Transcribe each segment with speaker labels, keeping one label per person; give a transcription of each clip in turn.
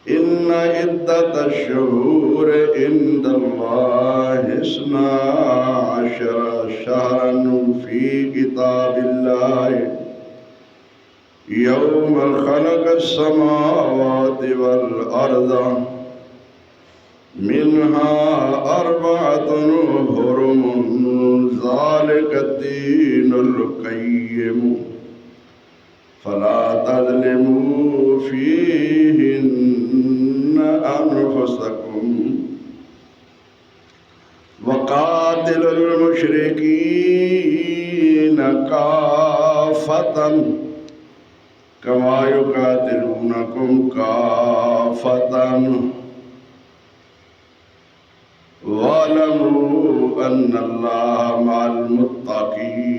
Speaker 1: इन्न इद्दतश्शुहूर इंदल्लाहि इस्ना अशरा शहरन फी किताबिल्लाहि यौम खलक़स्समावाति वल अर्ज़ मिन्हा अर्बअतुन हुरुमुन ज़ालिकद्दीनुल क़य्यिम फला तज़लिमू फ़ीहिन्ना अनफुसकुम वक़ातिलुल मुशरिकीन काफ़तन कमा युक़ातिलूनकुम काफ़तन वअलमू अन्नल्लाह मअल मुत्तक़ीन।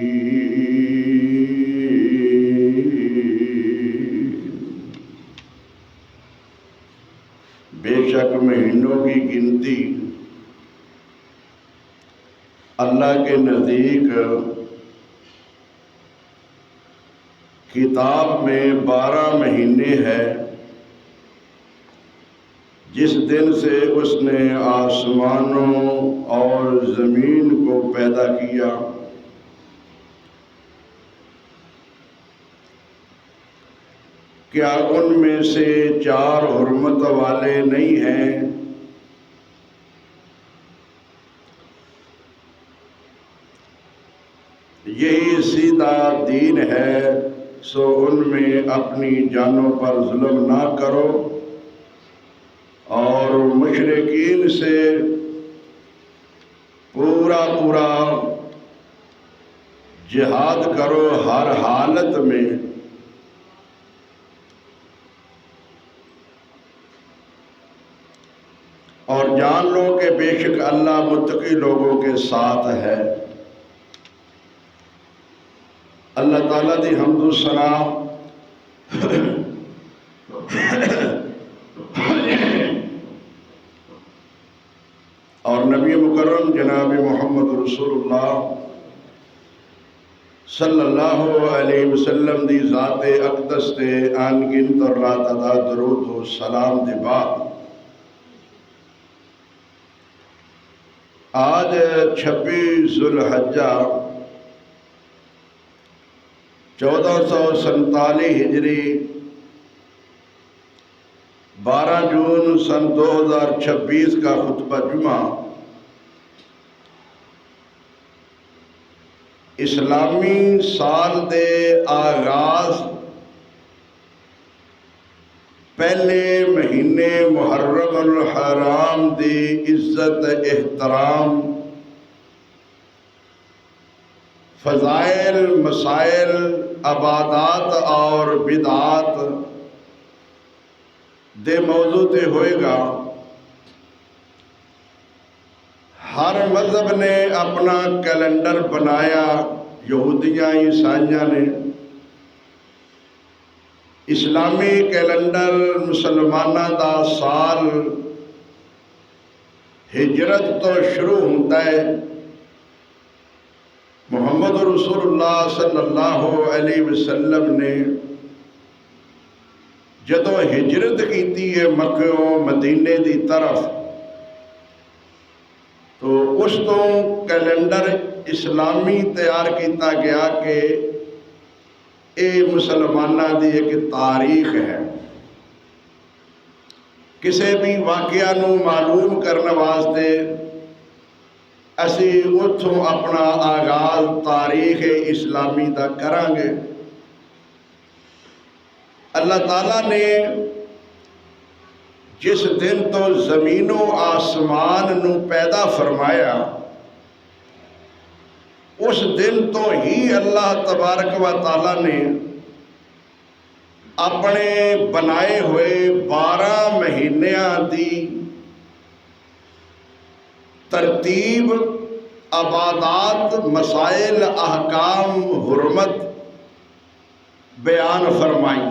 Speaker 1: बेशक महीनों की गिनती अल्लाह के नज़दीक किताब में 12 महीने है, जिस दिन से उसने आसमानों और ज़मीन को पैदा किया। क्या उनमें से 4 हुर्मत वाले नहीं हैं? यही सीधा दीन है, सो उनमें अपनी जानों पर जुल्म ना करो और मुशरिकीन से पूरा जिहाद करो हर हालत में। और जान लो कि बेशक अल्लाह मुत्तकी लोगों के साथ है। अल्लाह ताला दी हम्दु सना और नबी मुकर्रम जनाब मोहम्मद रसूलुल्लाह सल्लल्लाहु अलैहि वसल्लम दी ज़ाते अक़दस ते अनगिनत और लातदा दरूद व सलाम दे बाद आज 26 ज़ुल्हज्जा 1447 हिजरी 12 जून सन 2026 का खुतबा जुमा इस्लामी साल दे आगाज पहले महीने मुहर्रमुल हराम दी इज्जत एहतराम फ़ज़ाइल मसाइल अबादात और बिदात दे मौजू ते होएगा। हर मज़हब ने अपना कैलेंडर बनाया, यहूदियाँ ईसाइयाँ ने। इस्लामी कैलेंडर मुसलमाना दा साल हिजरत तो शुरू होता है। मोहम्मद रसूलुल्लाह सल्लल्लाहु अलैहि वसल्लम ने जदों हिजरत की है मक्कों मदीने की तरफ, तो उस तो कैलेंडर इस्लामी तैयार किया गया कि ये मुसलमाना की एक तारीख है। किसी भी वाकया नूं मालूम करने वास्ते असी उथों अपना आगाज तारीख इस्लामी का करांगे। अल्लाह ताला ने जिस दिन तो ज़मीनों आसमान नूं पैदा फरमाया, उस दिन तो ही अल्लाह तबारक व ताला ने अपने बनाए हुए 12 महीनों की तरतीब अबादात मसाइल अहकाम हुर्मत बयान फरमाई।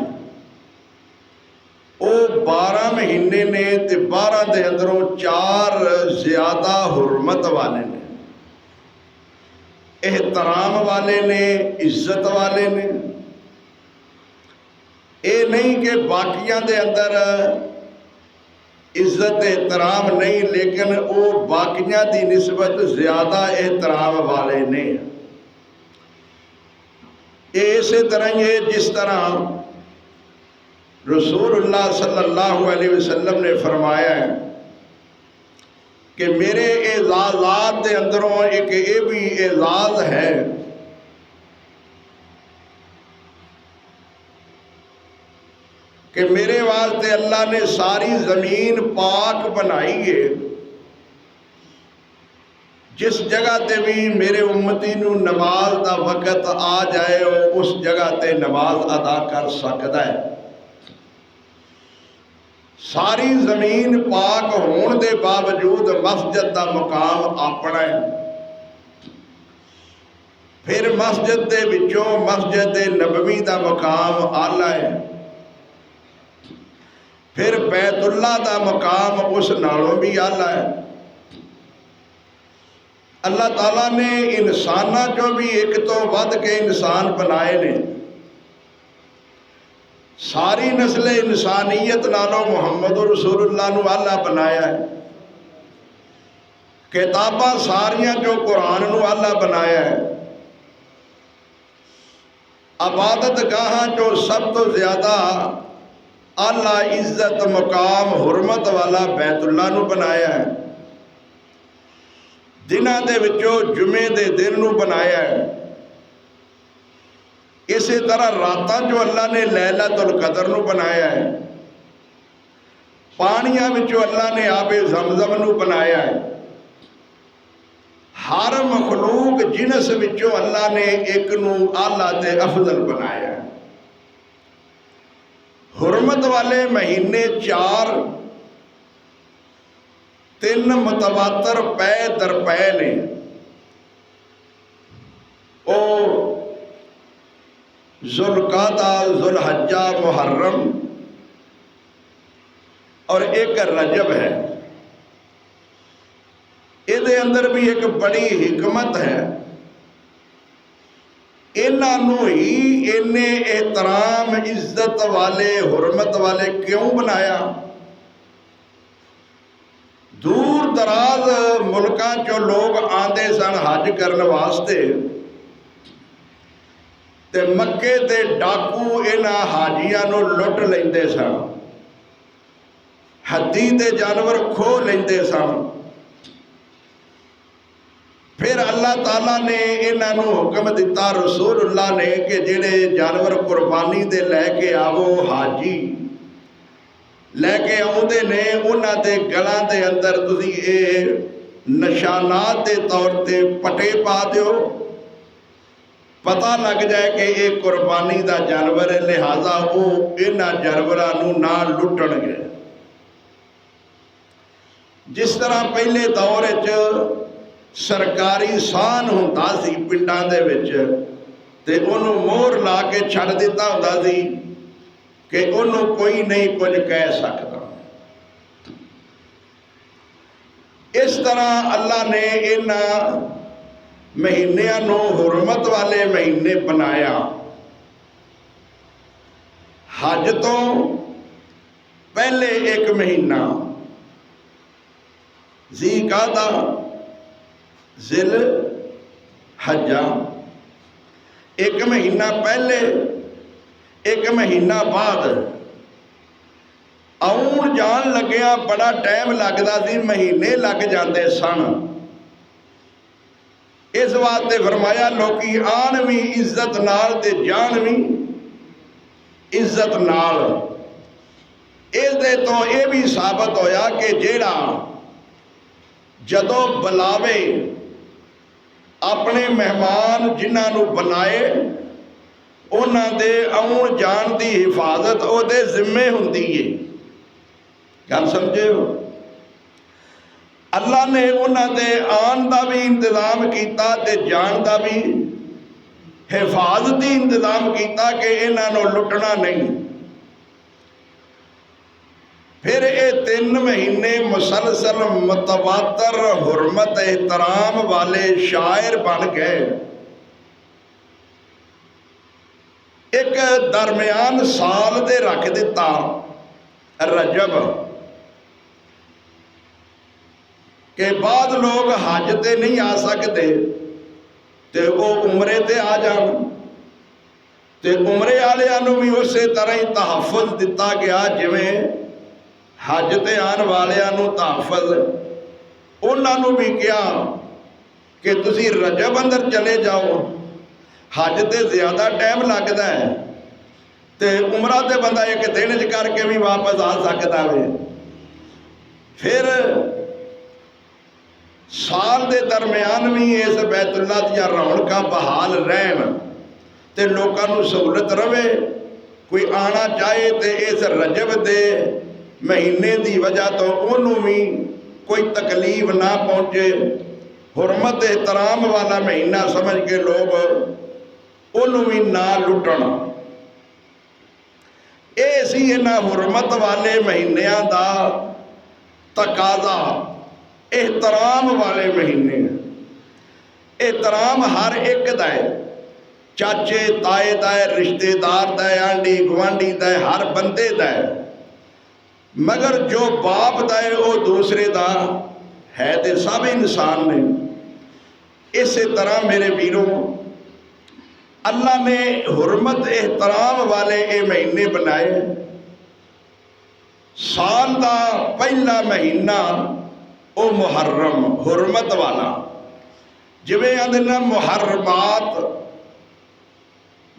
Speaker 1: वो 12 महीने ने ते 12 के अंदरों 4 ज्यादा हुर्मत वाले ने, एहतराम वाले ने, इज्जत वाले ने। ये नहीं कि बाकियां दे अंदर इज्जत एहतराम नहीं, लेकिन वो बाकियां दी निस्बत ज़्यादा एहतराम वाले ने। इस तरह ही जिस तरह रसूलुल्लाह सल्लल्लाहु अलैहि वसल्लम ने फरमाया है कि मेरे एजाज़ात के अंदरों एक ये भी एजाज़ है कि मेरे वास्ते अल्लाह ने सारी ज़मीन पाक बनाई है। जिस जगह ते भी मेरे उम्मती नू नमाज का वक़्त आ जाए उस जगह ते नमाज अदा कर सकता है। सारी ज़मीन पाक होने के बावजूद मस्जिद का मुकाम अपना है। फिर मस्जिद के विचों मस्जिद नबवी का मुकाम आला है। फिर बैतुल्ला का मुकाम उस नालों भी आला है। अल्लाह ताला ने इंसाना चो भी एक तो वध के इंसान बनाए ने। सारी नस्ल इंसानियत नालों मुहम्मद रसूलुल्लाह नू आला बनाया है। किताबां सारियां जो कुरान नू आला बनाया है। इबादत गाहां जो सब तो ज्यादा आला इज्जत मुकाम हुरमत वाला बैतुल्ला नू बनाया है। दिनां दे विचों जुमे दे दिन नू बनाया है। इसी तरह रातां जो अल्लाह ने लैलतुल कदर नू बनाया है। पानियां विचों अल्लाह ने आबे ज़मज़म नू बनाया है। हर मखलूक जिनस विचों अल्लाह ने एक नू आला ते अफजल बनाया है। हुरमत वाले महीने 4, 3 मुतवातर पै दर पै ने। ओ जुल्कादा, जुलहज्जा, मुहर्रम और एक रजब है। इहदे अंदर भी एक बड़ी हिकमत है। इन्हों ही इन्ने एहतराम इज्जत वाले हुरमत वाले क्यों बनाया? दूर दराज मुल्कां चों लोग आते सन हज करने वास्ते, ते मक्के ते डाकू इन्हां हाजियां नूं लुट लेंदे सन। हद्दी ते जानवर खो लेंदे सन। फिर अल्लाह ताला ने इन्हां नूं हुक्म दिता रसूलुल्लाह ने कि जिहड़े जानवर कुर्बानी दे लैके आवो, हाजी लैके आउंदे ने, उन्हां दे गलां दे अंदर तुसीं ये निशानात के तौर ते पटे पा दिओ। पता लग जाए कि ये कुर्बानी का जानवर है, लिहाजा वो इन्हां जानवरां नूं ना लुटणगे। जिस तरह पहले दौर च सरकारी सान हुंदा सी पिंडां दे विच, ते उन्हों मोहर ला के छड़ दिता हुंदा सी कि उन्हों कोई नहीं कुछ कह सकता। इस तरह अल्लाह ने इन्हां महीनियां नूं हुरमत वाले महीने बनाया। हज तो पहले एक महीना ज़ीक़ादा, ज़िल हज्जा, एक महीना पहले एक महीना बाद। आउण जान लग्या बड़ा टाइम लगता सी, महीने लग जाते सन। इस वास्ते फरमाया लोकी आन भी इज्जत नाल ते जान भी इज्जत नाल। इस तो यह भी साबित होया कि जेड़ा जदों बुलावे अपने मेहमान जिन्होंने बनाए उन्हां दे आउण जान की हिफाजत उहदे जिम्मे हुंदी है। गल समझे हो? अल्लाह ने उन्हां दे आन का भी इंतजाम किया ते जान का भी हिफाजती इंतजाम किया कि इन्हां नूं लुटना नहीं। फिर ये 3 महीने मुसलसल मुतवातर हुरमत एहतराम वाले शायर बन गए। एक दरम्यान साल दे रख दिता रजब के बाद लोग हज ते नहीं आ सकते ते वो उमरे ते आ जान ते उमरे वालियां भी उस तरह ही तहफुज दिता गया जिवें हज ते आने वालियां तहफुज उन्होंने भी कहा कि तुसी रजब अंदर चले जाओ हज ते ज्यादा टाइम लगता है ते उमरा ते बंदा एक दिन च करके भी वापस आ सकता है। फिर साल के दरम्यान भी इस बैतुल्ला दी रौनक बहाल रहन ते लोगों को सहूलत रवे कोई आना चाहे तो इस रजब के महीने की वजह तो उन्होंने भी कोई तकलीफ ना पहुँचे। हुरमत एहतराम वाला महीना समझ के लोग उन्होंने भी ना लुटन। ये सी इन्हां हुरमत वाले महीनों का तकाजा। एहतराम वाले महीने एहतराम हर एक दा है, चाचे ताए दा है, रिश्तेदार दा है, आंडी गुआढ़ी दा है, हर बंदे दा है। मगर जो बाप दा है वो दूसरे दा है तो सब इंसान ने। इस तरह मेरे वीरों अल्लाह ने हुरमत एहतराम वाले ये महीने बनाए। साल का पहला महीना वो मुहर्रम हुरमत वाला, जिवें आंदे ना मुहर्रमात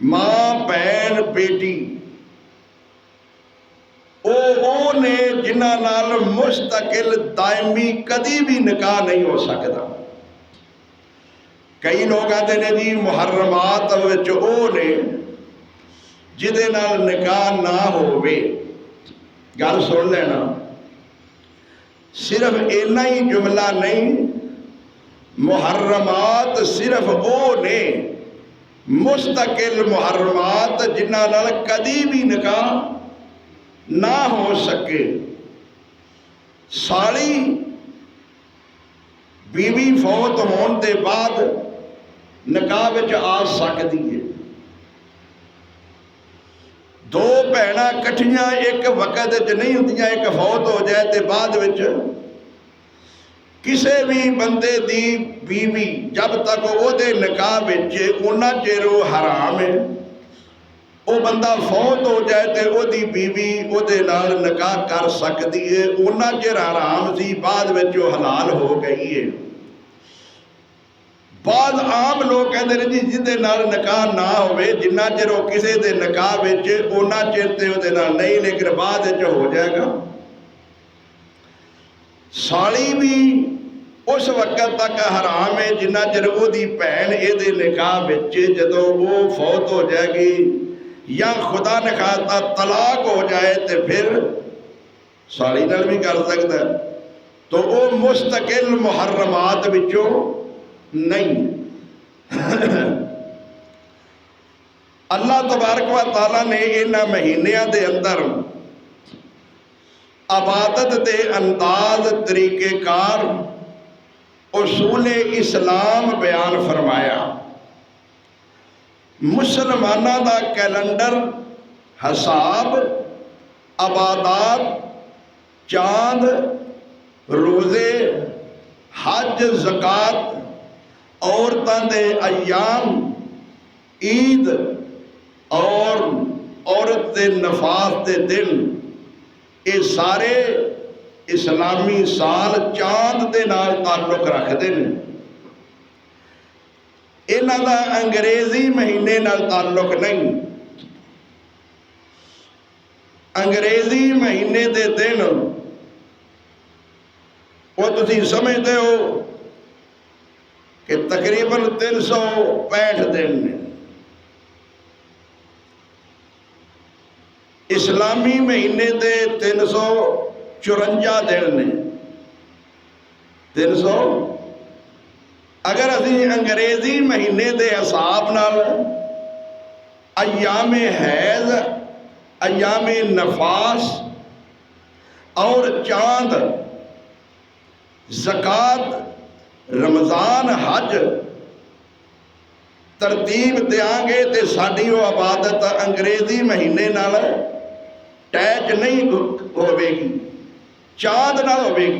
Speaker 1: मां भैन बेटी, वो ने जिन्हां नाल मुस्तकिल दायमी कदी भी निकाह नहीं हो सकता। कई लोग आते ने जी मुहर्रमात विच वो ने जिदे नाल निकाह ना होवे। गल सुन लेना, सिर्फ इन्ना ही जुमला नहीं, मुहर्रमात सिर्फ वो ने मुस्तकिल मुहर्रमात जिन्हां नाल कदी भी निकाह ना हो सके। साली बीवी फौत होने के बाद निकाह विच आ सकती है। दो भैणां कट्ठियां एक वक्त च नहीं होंदियां, एक फौत हो जाए तो बाद विच किसी भी बंदे दी बीवी जब तक उहदे निकाह विच उन्ना चिर वो हराम है। वो बंदा फौत हो जाए तो उहदी बीवी उहदे नाल निकाह कर सकती है, उन्ना चिर हराम सी, बाद विच वो हलाल हो गई है। बाद आम लोग कहते हैं जी जिहदे नाल निकाह ना होवे जिन्ना चिर वो किसी के निकाह विच उन्ना चिर ते उहदे नाल नहीं, लेकिन बाद विच हो जाएगा। साली भी उस वक्त तक हराम है जिन्ना चिर उहदी भैन इहदे निकाह विच, जदों वो फौत हो जाएगी या खुदा ने खाता तलाक हो जाए तो फिर साली नाल भी कर सकता है, तो वो मुस्तकिल मुहर्रमात विचों नहीं। अल्लाह तबारक व तआला ने इन्हां महीनों के अंदर इबादत के अंदाज तरीक़ेकार उसूल इस्लाम बयान फरमाया। मुसलमाना का कैलेंडर हिसाब इबादत चांद रोज़े हज ज़कात औरतों के अयाम ईद और औरत के नफास के दिन, ये सारे इस्लामी साल चांद के नाल ताल्लुक रखते हैं। इन्हां दा अंग्रेजी महीने नाल ताल्लुक नहीं। अंग्रेजी महीने के दिन वो तुसीं समझते हो कि तकरीबन 365 दिन ने। इस्लामी महीने के 354 दिन ने। 300 अगर असी अंग्रेजी महीने के हिसाब नाल अयाम हैज, अयाम नफास और चांद, ज़कात, रमज़ान, हज, तरतीब देंगे तो साड़ी वो इबादत अंग्रेजी महीने नाल टैच नहीं होगी, चांद नाल होगी।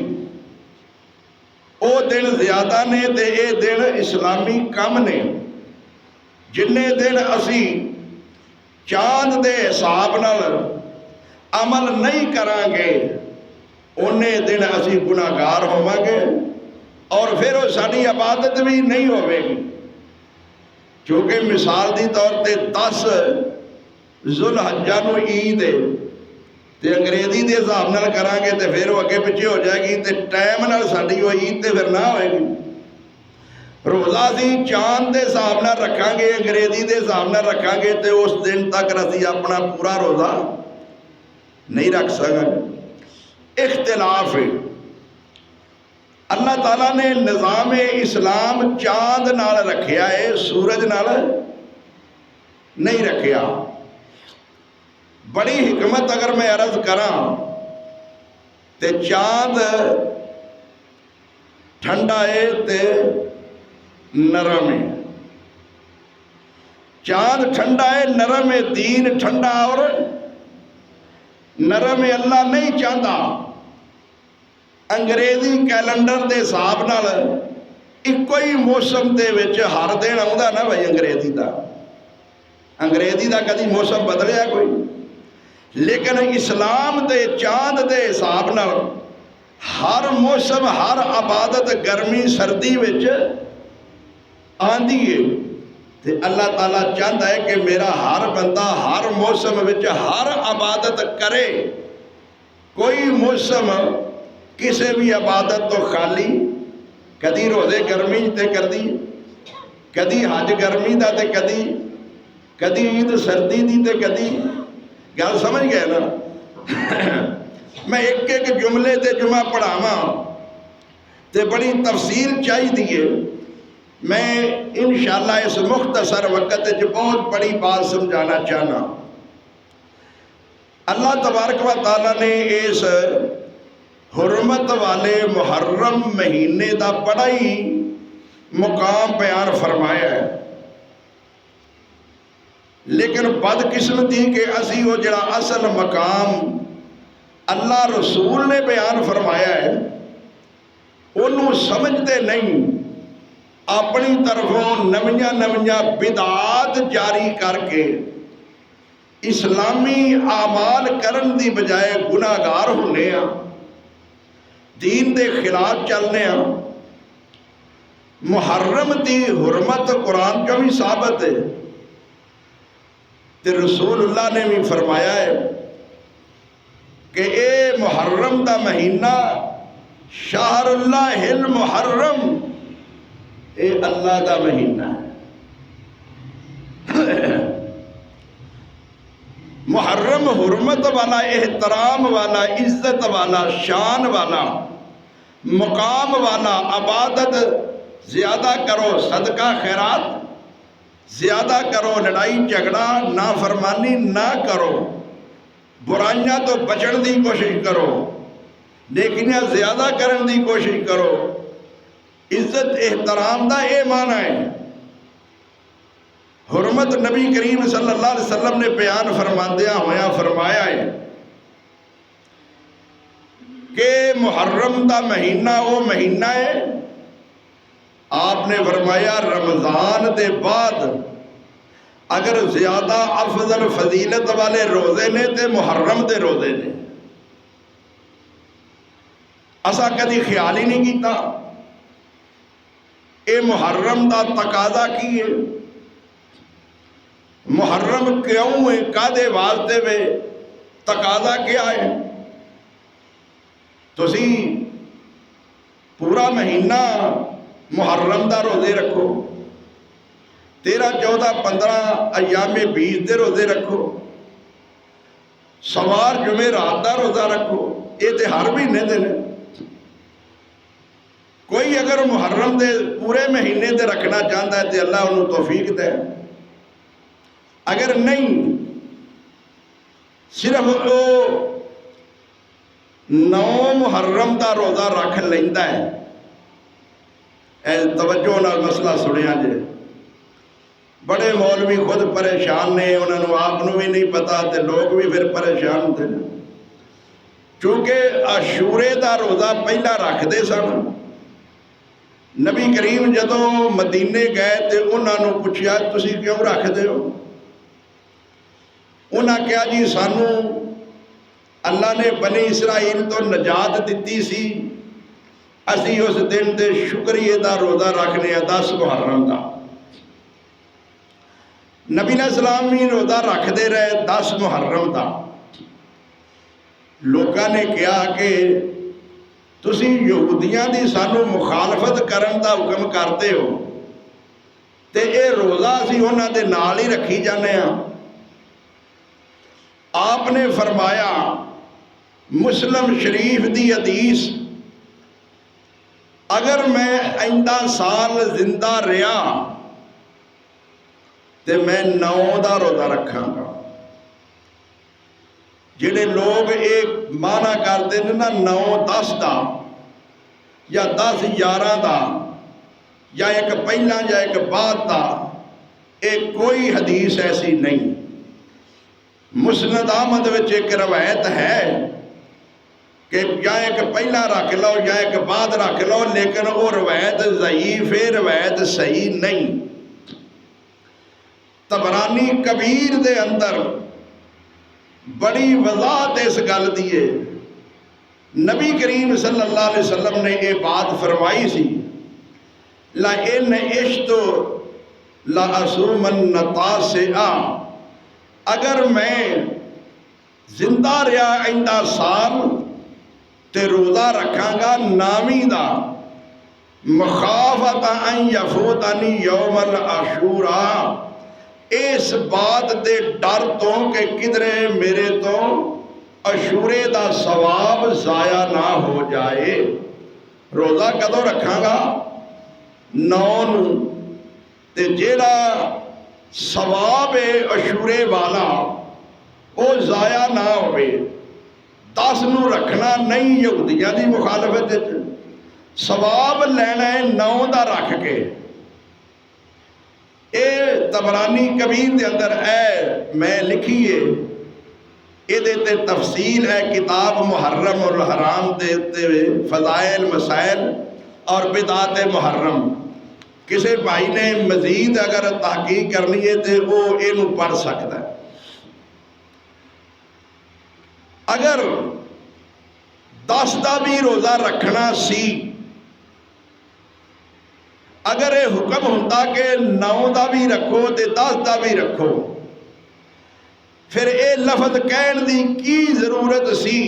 Speaker 1: वो दिन ज़्यादा ने ते ये दिन इस्लामी कम ने। जिन्ने दिन असी चांद दे हिसाब नाल अमल नहीं करांगे उन्ने दिन असी गुनाहगार होवांगे और फिर वो साडी इबादत भी नहीं होगी। क्योंकि मिसाल की तौर पर 10 जुलहज्जा नूं ईद है तो अंग्रेजी के हिसाब नाल करांगे तो फिर वो अगे पिछे हो जाएगी तो टाइम नाल साडी वो ईद तो फिर ना होएगी। रोज़ा असी चांद के हिसाब नाल रखांगे, अंग्रेजी के हिसाब नाल रखांगे तो उस दिन तक असी अपना पूरा रोज़ा नहीं रख सकेंगे। इख्तिलाफ है। अल्लाह ताला ने निज़ाम इस्लाम चांद नाल रखिया है, सूरज नाल नहीं रखिया। बड़ी हिकमत अगर मैं अर्ज करा तो चांद ठंडा है तो नरम है। चांद ठंडा है, नरम है। दीन ठंडा और नरम है। अल्लाह नहीं चाहता अंग्रेजी कैलेंडर के हिसाब नाल इको ही मौसम के विच हर दिन आउंदा ना भाई। अंग्रेजी का कभी मौसम बदलिया कोई, लेकिन इस्लाम के चांद के हिसाब नाल हर मौसम हर इबादत गर्मी सर्दी विच आंदी है। तो अल्लाह ताला चाहता है कि मेरा हर बंदा हर मौसम विच हर इबादत करे। कोई मौसम किसी भी इबादत तो खाली, कदी रोज़े गर्मी ते करदी, कदी हज गर्मी का तो कदी ईद सर्दी की तो कदी। गल समझ गए ना। मैं एक एक जुमले ते जुमा पढ़ावा तो बड़ी तफसील चाहिए। मैं इंशाअल्लाह इस मुख्तसर वक़्त बहुत बड़ी बात समझाना चाहना। अल्लाह तबारक व तआला ने इस हुर्मत वाले मुहर्रम महीने का बड़ा ही मुकाम बयान फरमाया है। लेकिन बदकिस्मती कि असी वो जड़ा असल मकाम अल्लाह रसूल ने बयान फरमाया है उन्होंने समझते नहीं। अपनी तरफों नवियां नवियां बिदात जारी करके इस्लामी आमाल करन दी बजाय गुनाहगार होने आ, दीन दे खिलाफ चलने आ। मुहर्रम की हुरमत कुरान का भी साबित है तो रसूलुल्लाह ने भी फरमाया है कि ये मुहर्रम का महीना शाहरुल्लाहिल मुहर्रम, ये अल्लाह का महीना है। मुहर्रम हुर्मत वाला, एहतराम वाला, इज्जत वाला, शान वाला, मुकाम वाला। इबादत ज़्यादा करो, सदका खैरात ज़्यादा करो, लड़ाई झगड़ा नाफरमानी ना करो, बुराइयां तो बचण की कोशिश करो, नेकियां ज़्यादा करने की कोशिश करो। इज्जत एहतराम का यह माना है। हुर्मत नबी करीम सल्लल्लाहु अलैहि वसल्लम ने बयान फरमांदिया होया फरमाया है कि मुहर्रम का महीना वो महीना है, आपने फरमाया रमज़ान के बाद अगर ज़्यादा अफजल फजीलत वाले रोज़े ने तो मुहर्रम के रोज़े ने। असा कभी ख्याल ही नहीं किया ये मुहर्रम का तकाजा की है, मुहर्रम क्यों है, कादे वास्ते वे, तकाजा क्या है। तुसी पूरा महीना मुहर्रम का रोज़े रखो, 13, 14, 15 अयामे 20 के रोज़े रखो, सवार जुमे रात का रोज़ा रखो। ये तो हर महीने दे ने। कोई अगर मुहर्रम के पूरे महीने से रखना चाहता है तो अल्लाह उन्हें तौफीक दे। अगर नहीं, सिर्फ वो 9 मुहर्रम का रोज़ा रख लेंदा है। तवज्जो नाल मसला सुनिया जे, बड़े मौलवी खुद परेशान ने, उन्होंने आप भी नहीं पता तो लोग भी फिर परेशान होते हैं। क्योंकि आशूरे का रोज़ा पहला रखते सन। नबी करीम जदों मदीने गए तो उन्होंने पूछा तुसी क्यों रखते हो? उन्हें कहा जी सानू अल्लाह ने बनी इसराइल तो निजात दी सी, असी उस दिन के शुक्रिए का रोज़ा रखने 10 मुहर्रम का। नबी सलाम भी रोज़ा रखते रहे 10 मुहर्रम का। लोगों ने कहा कि तुसी यहूदियों की सानू मुखालफत करन दा हुक्म करते हो तो ये रोज़ा असी उन्हां दे नाल ही रखी जाने। आपने फरमाया मुस्लिम शरीफ की हदीस, अगर मैं आइंदा साल जिंदा रहा तो मैं 9 का रोज़ा रखांगा। जिहड़े लोग एक माना करते हैं ना 9-10 का या 10-11 का या एक पहला या एक बाद का, एक कोई हदीस ऐसी नहीं। मुस्नद अहमद विच एक रवायत है कि या एक पहला रख लो या एक बाद रख लो, लेकिन वो रवायत ज़ईफ है, रवायत सही नहीं। तबरानी कबीर दे अंदर बड़ी वजाहत इस गल दी है। नबी करीम सल्लल्लाहु अलैहि वसल्लम ने यह बात फरमाई सी, ला इन इश्तो ला असुमन नतासिआ, अगर मैं जिंदा रहा आइंदा साल ते रोज़ा रखांगा 9वीं का, मखाफत अन यफूतनी यौमल आशूरा, इस बात के डर तो कि किधरे मेरे तो अशूरे का सवाब ज़ाया ना हो जाए। रोज़ा कदों रखांगा 9 नूं, ते जेड़ा सवाब है अशूरे वाला वो ज़ाया ना होवे। 10 नूं रखना नहीं, यहूदियों की मुखालफत सवाब लेना है 9 का रख के। ये तबरानी कबीर के अंदर है, मैं लिखी है, ये तफसील है किताब मुहर्रम और हराम दे फजाइल मसाइल और बिदात मुहर्रम। किसी भाई ने मजीद अगर तहकीक करनी है तो वो इनू पढ़ सकता है। अगर 10 का भी रोज़ा रखना सी, अगर ये हुक्म होता कि 9 का भी रखो तो 10 का भी रखो, फिर ये लफज कहन की की जरूरत सी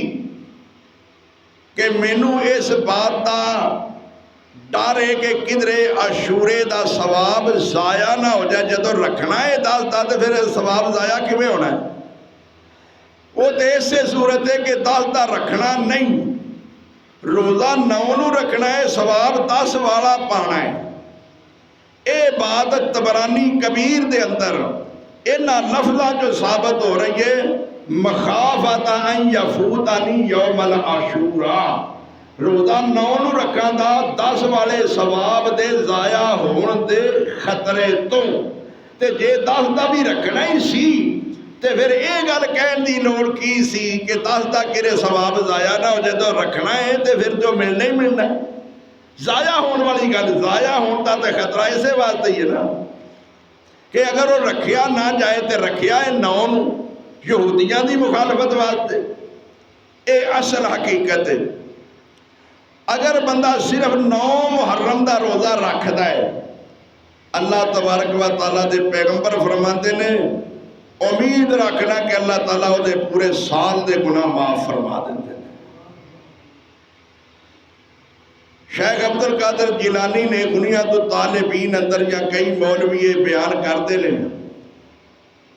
Speaker 1: कि मैनू इस बात का डर है कि किधरे आशूरे का सवाब ज़ाया ना हो जाए। जो रखना है 10 का तो फिर सवाब ज़ाया किवें होना है? वो तो इसे सूरत है कि 10 का रखना नहीं, रोज़ा 9 नूं रखना है, सवाब 10 वाला पाना है। ये बात तबरानी कबीर के अंदर इन्हां लफ्ज़ां जो साबित हो रही है, मखाफत अन यफूतनी यौमल आशूरा, रोज़ा 9 नूं रखांगा 10 वाले सवाब दे ज़ाया होण दे खतरे तो। ते जे 10 का भी रखना ही सी तो फिर ये गल कहण दी लोड़ की सी कि 10 का किरे सवाब ज़ाया ना हो जाए। तो रखना है तो फिर जो मिलना ही मिलना है। ज़ाया होने वाली गल, ज़ाया होने का तो खतरा इसे वास्ते ही है ना कि अगर वो रखिया ना जाए तो रखिया है 9 नूं यहूदियों की मुखालफत वास्ते। ये असल हकीकत है। अगर बंदा सिर्फ 9 मुहर्रम का रोज़ा रखता है, अल्लाह तबारक व तआला के पैगंबर फरमाते ने उम्मीद रखना कि अल्लाह ताला वो पूरे साल के गुनाह माफ फरमा देंगे। शेख अब्दुल कादिर जिलानी ने दुनिया तो तालिबीन अंदर या कई मौलवी बयान करते हैं,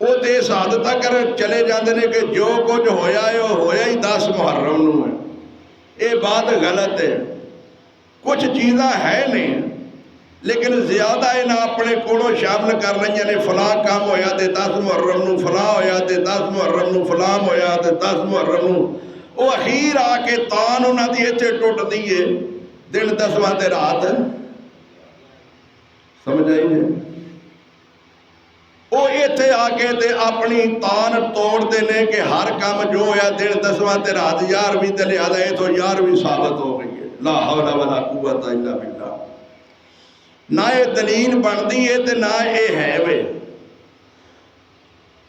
Speaker 1: वो तो इस हद तक चले जाते हैं कि जो कुछ होया है वो होया ही 10 मुहर्रम नूं है। ये बात गलत है। कुछ चीज़ां है नहीं, लेकिन ज्यादा इन्हें अपने कोलों शामिल कर रही ने। फलां काम होया तो 10 मुहर्रम नूं, फलां होया तो 10 मुहर्रम नूं, फलां होया तो 10 मुहर्रम नूं। वो अखीर आके तान उन्होंने इत्थे टुटदी है दिन 10वां ते रात। समझ आई है? वो इत्थे आके ते अपनी तान तोड़ते ने कि हर काम जो है दिन 10वां ते रात 11वीं ते लिहाजा इथों 11वीं साबित हो गई है। ला हौला वला कुव्वता इल्ला बिल्लाह। ना ये दलील बनती है ते ना ये है वे।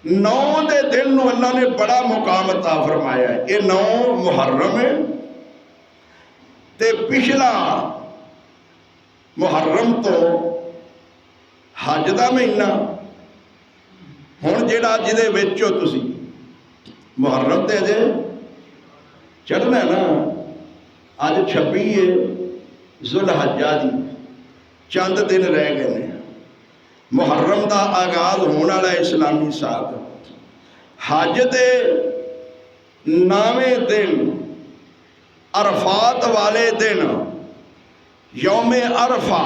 Speaker 1: 9 दे दिन नूं अल्लाह ने बड़ा मुकाम अता फरमाया है। ये 9 मुहर्रम है ते पिछला मुहर्रम तो हज का महीना हुण जिहड़ा जिहदे विच हो तुसीं मुहर्रम ते अजे चढ़ना ना, अज 26 है जुलहज्जा दी, चंद दिन रह गए ने मुहर्रम का आगाज होने वाला इस्लामी साल। हज दे 9वें दिन अरफात वाले दिन यौमे अरफा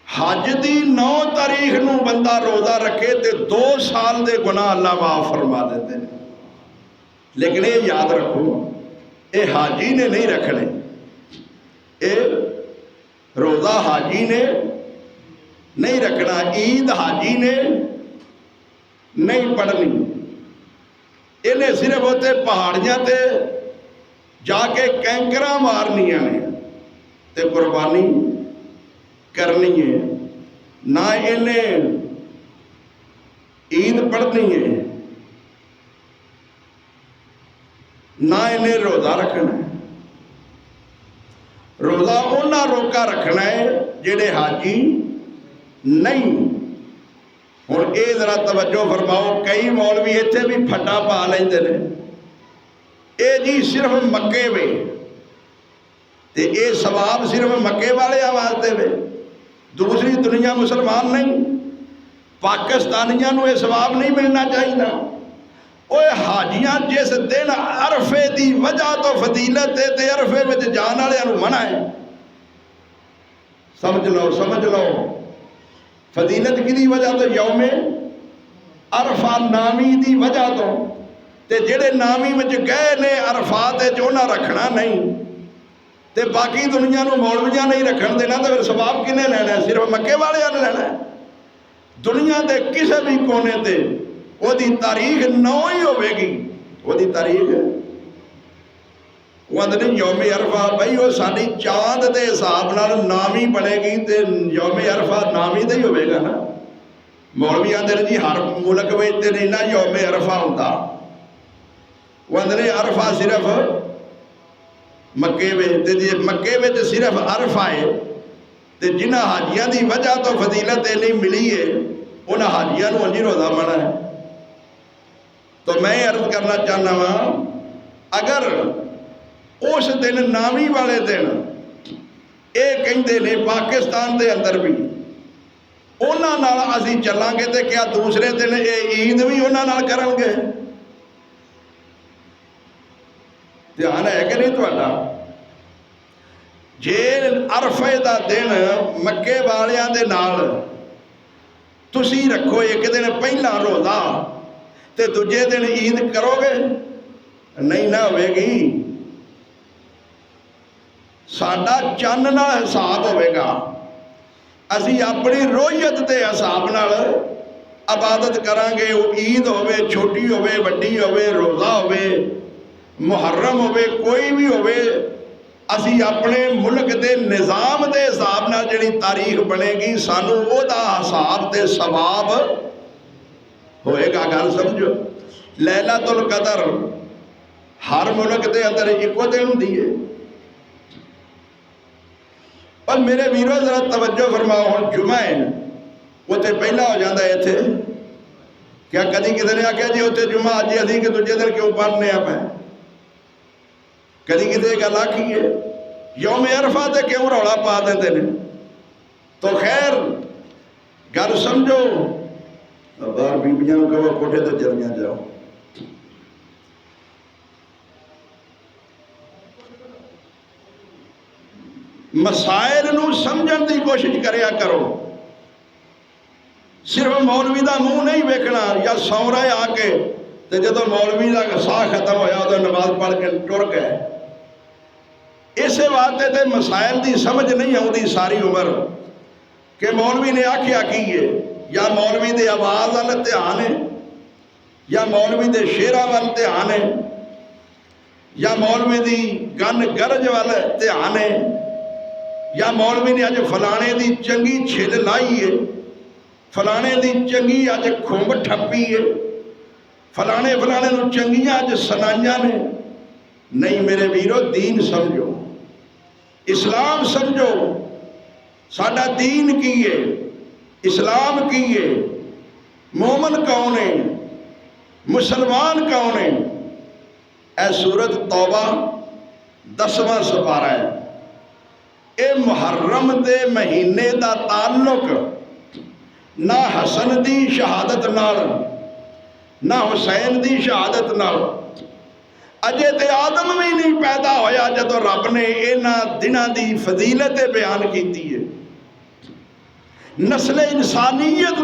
Speaker 1: हज की 9 तारीख नूं बंदा रोज़ा रखे तो 2 साल के गुनाह अल्लाह माफ फरमा देते हैं। लेकिन ये याद रखो, ये हाजी ने नहीं रखने, ये रोज़ा हाजी ने नहीं रखना, ईद हाजी ने नहीं पढ़नी। इन्हें सिर्फ उत्ते पहाड़ियां ते जाके कैंकरा मारनिया ने ते कुर्बानी करनी है। ना इन्हें ईद पढ़नी है, ना इन्हें रोज़ा रखना है। रोज़ा उन्ना रोका रखना है जेड़े हाजी नहीं। हुण ये जरा तवज्जो फरमाओ, कई मौलवी इत्थे भी फट्टा पा लेंदे ने, ये जी सिर्फ मक्के वे ते ये सवाब सिर्फ मक्के वाले वास्ते वे, दूसरी दुनिया मुसलमान नहीं, पाकिस्तानियों को यह सवाब नहीं मिलना चाहिए। ओए हाजियां जिस दिन अरफे की वजह तो फजीलत है ते अरफे में जाने वाले मना है। समझ लो समझ लो, फजीलत की वजह तो यौमे अरफा नामी की वजह तो, ते जेड़े नामी में गए ने अरफात उन्हें रखना नहीं ते बाकी दुनिया को मौलवियां नहीं रखन देना, तो फिर सवाब किने लेना? सिर्फ मक्के वाले ने लेना। दुनिया के किसी भी कोने ते ओदी तारीख 9 ही होगी। ओदी तारीख वो आंदे ने यौमे अरफा, बई वो साडी चांद के हिसाब नाल नामी बनेगी तो यौमे अरफा नामी तो ही होगा ना। मौलवी आंदे ने जी हर मुल्क में तो नहीं ना यौमे अरफा होंदा। वो आंदे ने अरफा सिर्फ मक्के में, जे मक्के में सिर्फ अरफा है तो जिन्होंने हाजियां की वजह तो फजीलत नहीं मिली है उन्होंने हाजियां को अंजी रोज़ा मना है। तो मैं अर्ज करना चाहना वा, अगर उस दिन नामी वाले दिन ये कहते ने पाकिस्तान के अंदर भी उन्हां नाल असीं चलांगे तो क्या दूसरे दिन ये ईद भी उन्हां नाल करनगे? ध्यान है कि नहीं तुहाडा? जे अरफे का दिन मक्के वालियां दे नाल तुसीं रखो एक दिन पहला रोज़ा ते दूजे दिन ईद करोगे? नहीं ना होगी। साडा चंद नाल हिसाब होगा, असीं अपनी रोयत के हिसाब नाल इबादत करांगे। वो ईद होवे, छोटी होवे, वड्डी होवे, रोज़ा होवे, मुहर्रम होवे, कोई भी होवे, असी अपने मुल्क के निज़ाम के हिसाब नाल जिहड़ी तारीख बनेगी सानू ओहदा हिसाब ते सवाब होएगा। गल समझो, लैलातुल कदर हर मुल्क के अंदर इको दिन हुंदी है। और मेरे वीरों जरा तवज्जो फरमाओ, हुण जुमा है उत्थे पहला हो जाता है इत्थे। क्या कभी किसी ने आख्या जी उत्थे जुमा अज असीं कि दूजे दिन क्यों पढ़ने आप? कभी किसी गल आखी है? यौमे अरफा ते क्यों रौला पा देते हैं? तो खैर गल समझो, बाहर बीबियां कहो कोठे तो चलियां जाओ। मसाइल नूं समझण की कोशिश करया करो। सिर्फ मौलवी का मुँह नहीं वेखना या सौरा आके तो जो मौलवी का साह खत्म होया तो नमाज पढ़ के टुर गए। इस वास्ते तो मसाइल की समझ नहीं आती सारी उम्र कि मौलवी ने आख्या की है। या मौलवी दे आवाज़ वाल ध्यान है, या मौलवी दे शेरां वाल ध्यान है, या मौलवी दी गन गरज वाल ध्यान है, या मौलवी ने अज फलाने दी चंगी छिल लाई है, फलाने दी चंगी अज खुंब ठप्पी है, फलाने फलाने नूं चंगियां अज सुनाइयां ने। नहीं मेरे वीरो, दीन समझो, इस्लाम समझो, साडा दीन की है, इस्लाम की है, मोमन कौन है, मुसलमान कौन है। ए सूरत तौबा 10वां सुपारा है। ये मुहर्रम दे महीने का ताल्लुक ना हसन दी शहादत नाल, ना हुसैन दी शहादत नाल। अजे ते आदम भी नहीं पैदा होया जदों रब ने इन्हां दिनां दी फजीलत बयान की है। नस्ल इंसानियत